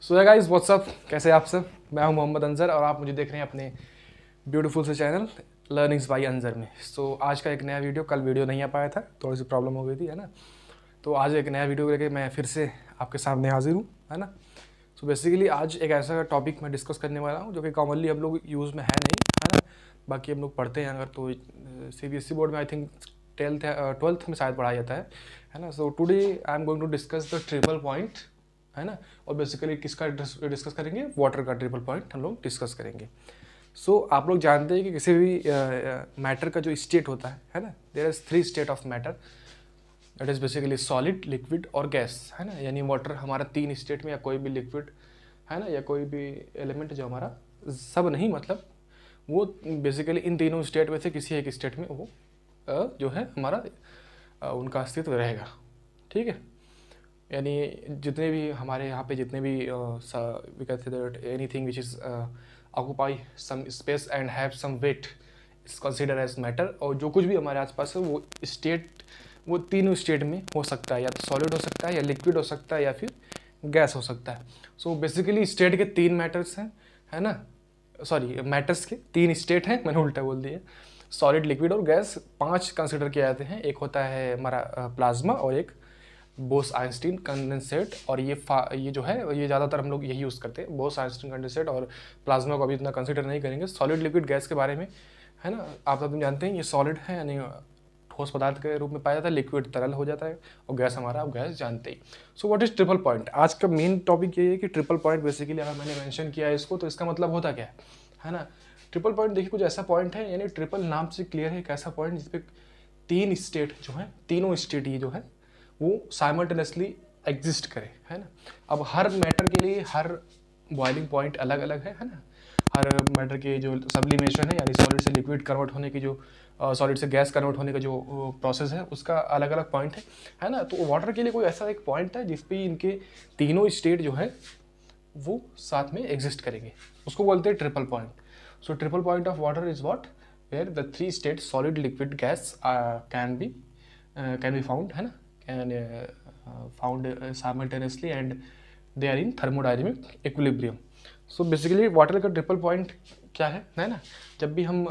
So guys what's up, कैसे आप सब। मैं हूं मोहम्मद अंजर और आप मुझे देख रहे हैं अपने ब्यूटीफुल से चैनल लर्निंग्स बाय अंजर में। सो आज का एक नया वीडियो, कल वीडियो नहीं आ पाया था, थोड़ी सी प्रॉब्लम हो गई थी, है ना। तो आज एक नया वीडियो लेके मैं फिर से आपके सामने हाजिर हूँ, है ना। सो बेसिकली आज एक ऐसा टॉपिक मैं डिस्कस करने वाला हूँ जो कि कॉमनली हम लोग यूज़ में है नहीं, है ना। बाकी हम लोग पढ़ते हैं अगर तो CBSE बोर्ड में आई थिंक ट्वेल्थ में शायद पढ़ाया जाता है ना। So today I am going to discuss the triple point, है ना। और बेसिकली किसका डिस्कस करेंगे, वाटर का ट्रिपल पॉइंट हम लोग डिस्कस करेंगे। सो आप लोग जानते हैं कि किसी भी मैटर का जो स्टेट होता है ना, there is 3 state of matter, that is basically solid, liquid और गैस, है ना। यानी वाटर हमारा 3 स्टेट में, या कोई भी लिक्विड, है ना, या कोई भी एलिमेंट जो हमारा, सब नहीं मतलब वो बेसिकली इन तीनों स्टेट में से किसी एक स्टेट में वो जो है हमारा उनका अस्तित्व रहेगा, ठीक है। यानी जितने भी हमारे यहाँ पे जितने भी we can say that anything which is occupy some space and have some weight is consider as matter. और जो कुछ भी हमारे आसपास है वो स्टेट, वो तीनों स्टेट में हो सकता है, या तो सॉलिड हो सकता है, या लिक्विड हो सकता है, या फिर गैस हो सकता है। सो बेसिकली स्टेट के 3 मैटर्स हैं, है ना। सॉरी, मैटर्स के 3 स्टेट हैं, मैंने उल्टा बोल दिया। सॉलिड, लिक्विड और गैस 5 कंसिडर किए जाते हैं। एक होता है हमारा प्लाज्मा, और एक बोस-आइंस्टीन कंडेंसेट, और ये जो है ये ज़्यादातर हम लोग यही यूज़ करते हैं, बोस-आइंस्टीन कंडेंसेट। और प्लाज्मा को अभी इतना कंसिडर नहीं करेंगे। सॉलिड, लिक्विड, गैस के बारे में, है ना, आप सब जानते हैं ये सॉलिड है यानी ठोस पदार्थ के रूप में पाया जाता है, लिक्विड तरल हो जाता है, और गैस हमारा, आप गैस जानते ही। So what is triple point. आज का मेन टॉपिक ये है कि ट्रिपल पॉइंट बेसिकली अगर मैंने मेंशन किया है इसको, तो इसका मतलब होता क्या है ना। ट्रिपल पॉइंट देखिए कुछ ऐसा पॉइंट है, यानी ट्रिपल नाम से क्लियर है, एक ऐसा पॉइंट जिसपे 3 स्टेट जो है, तीनों स्टेट ये जो है वो साइमल्टेनियसली एग्जिस्ट करे, है ना। अब हर मैटर के लिए हर बॉइलिंग पॉइंट अलग अलग है ना। हर मैटर के जो सब्लिमेशन है, यानी सॉलिड से लिक्विड कन्वर्ट होने की जो, सॉलिड से गैस कन्वर्ट होने का जो प्रोसेस है, उसका अलग अलग पॉइंट है ना। तो वाटर के लिए कोई ऐसा एक पॉइंट है जिसपे इनके तीनों स्टेट जो है वो साथ में एग्जिस्ट करेंगे, उसको बोलते हैं triple point. So triple point of water is what, where the 3 state solid, liquid, gas can be found, है ना, and found simultaneously and they are in thermodynamic equilibrium. So basically water का triple point क्या है ना। जब भी हम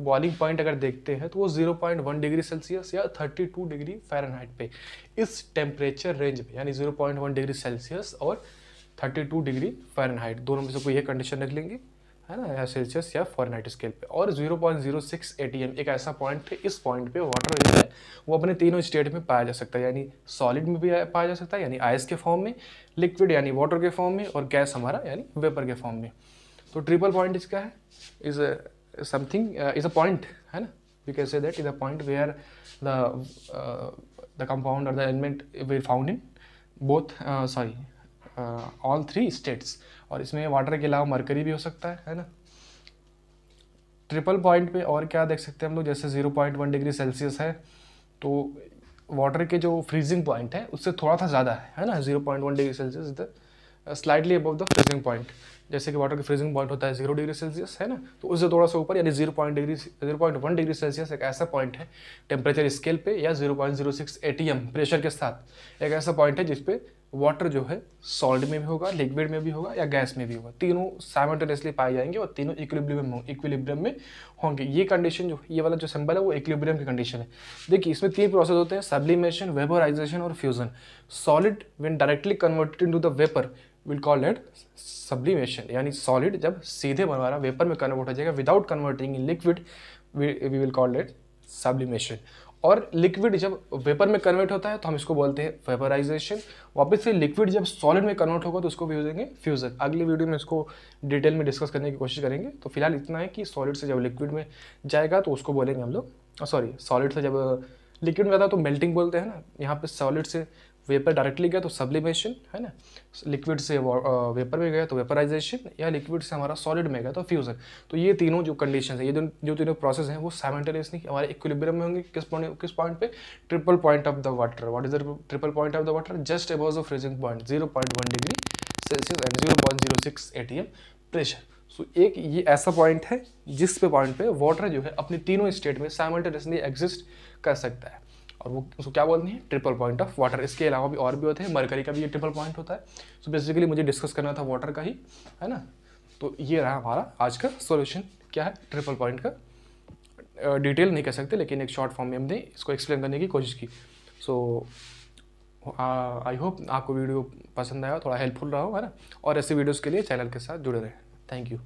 boiling point अगर देखते हैं तो वो 0.1 डिग्री सेल्सियस या 32 डिग्री फ़ारेनहाइट पे, इस टेम्परेचर रेंज में, यानी 0.1 डिग्री सेल्सियस और 32 डिग्री फ़ारेनहाइट, दोनों में से कोई एक कंडीशन रख लेंगे, है ना, या सेल्सियस या फ़ारेनहाइट स्केल पे। और 0.06 ATM एक ऐसा पॉइंट है, इस पॉइंट पे वाटर जो है वो अपने तीनों स्टेट में पाया जा सकता है, यानी सॉलिड में भी पाया जा सकता है यानी आइस के फॉर्म में, लिक्विड यानी वाटर के फॉर्म में, और गैस हमारा यानी वेपर के फॉर्म में। तो ट्रिपल पॉइंट इसका है, is something, is a point, है ना। We can say that is a point where the compound और the element will found in both all 3 states. और इसमें वाटर के अलावा मरकरी भी हो सकता है ना। ट्रिपल पॉइंट पे और क्या देख सकते हैं हम लोग, जैसे 0.1 डिग्री सेल्सियस है तो वाटर के जो फ्रीजिंग पॉइंट है उससे थोड़ा सा ज़्यादा है ना। 0.1 degree Celsius the slightly above the freezing point. जैसे कि वाटर का फ्रीजिंग पॉइंट होता है 0 डिग्री सेल्सियस, है ना, तो उससे थोड़ा सा ऊपर यानी 0.1 डिग्री सेल्सियस एक ऐसा पॉइंट है टेम्परेचर स्केल पे, या 0.06 ATM प्रेशर के साथ एक ऐसा पॉइंट है जिसपे वाटर जो है सॉलिड में भी होगा, लिक्विड में भी होगा, या गैस में भी होगा, तीनों साइमल्टेनियसली पाए जाएंगे और तीनों इक्विलिब्रियम में होंगे। ये कंडीशन जो, ये वाला जो सिंबल है वो इक्विलिब्रियम की कंडीशन है। देखिए इसमें 3 प्रोसेस होते हैं, सब्लिमेशन, वेपोराइजेशन और fusion. Solid when directly converted into the vapour will call it sublimation, यानी सॉलिड जब सीधे हमारा वेपर में कन्वर्ट हो जाएगा without converting in liquid, we will call it sublimation. और लिक्विड जब वेपर में कन्वर्ट होता है तो हम इसको बोलते हैं वेपराइजेशन। वापस से लिक्विड जब सॉलिड में कन्वर्ट होगा तो उसको भी बोलेंगे फ्यूजन। अगले वीडियो में इसको डिटेल में डिस्कस करने की कोशिश करेंगे। तो फिलहाल इतना है कि सॉलिड से जब लिक्विड में जाएगा तो उसको बोलेंगे हम लोग, सॉरी, सॉलिड से जब लिक्विड में जाता है तो मेल्टिंग बोलते हैं ना। यहाँ पे सॉलिड से वेपर डायरेक्टली गया तो सब्लिमेशन, है ना। लिक्विड से वेपर में गया तो वेपराइजेशन, या लिक्विड से हमारा सॉलिड में गया तो फ्यूजन। तो ये तीनों जो कंडीशन है, ये जो तीनों प्रोसेस हैं वो साइमल्टेनियसली हमारे इक्विलिब्रियम में होंगे। किस पॉइंट पे, triple point of the water. What is the triple point of the water, just above the freezing point 0.1 degree Celsius and 0.06 ATM pressure. So एक ये ऐसा पॉइंट है जिस पे पॉइंट पे वाटर जो है अपनी तीनों स्टेट में साइमल्टेनियसली एग्जिस्ट कर सकता है। और वो उसको क्या बोलते हैं, ट्रिपल पॉइंट ऑफ वाटर। इसके अलावा भी और भी होते हैं, मरकरी का भी ये ट्रिपल पॉइंट होता है। सो बेसिकली मुझे डिस्कस करना था वाटर का ही, है ना। तो ये रहा हमारा आज का सॉल्यूशन, क्या है, ट्रिपल पॉइंट का। डिटेल नहीं कह सकते, लेकिन एक शॉर्ट फॉर्म में हमने इसको एक्सप्लेन करने की कोशिश की। सो आई होप आपको वीडियो पसंद आया, थोड़ा हेल्पफुल रहा हो, है ना। और ऐसे वीडियोज़ के लिए चैनल के साथ जुड़े रहें। Thank you.